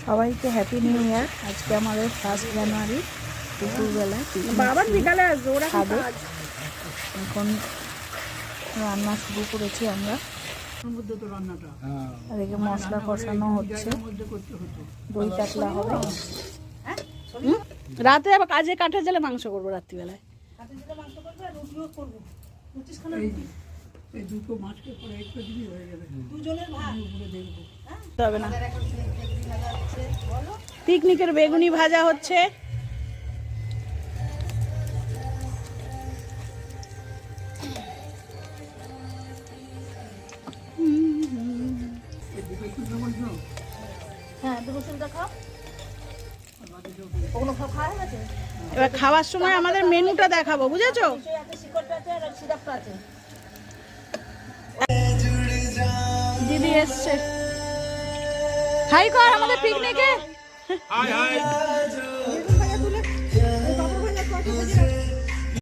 সবাইকে happy new year. আজকে আমাদের 1 জানুয়ারি দুপুরবেলায় বাবার বিকালে আসবে ওরা খাবে। এখন রান্না শুরু করেছি আমরা। এদিকে মশলা কষানো হচ্ছে, দই কাতলা হবে। রাতে আবার কাজে কাঠের জালে মাংস করবো রাত্রিবেলায়। হবে না। পিকনিকের বেগুনি ভাজা হচ্ছে। এবার খাওয়ার সময় আমাদের মেনুটা দেখাবো, বুঝেছো? দিদি এসছে। হাই কর আমাদের পিকনিকে।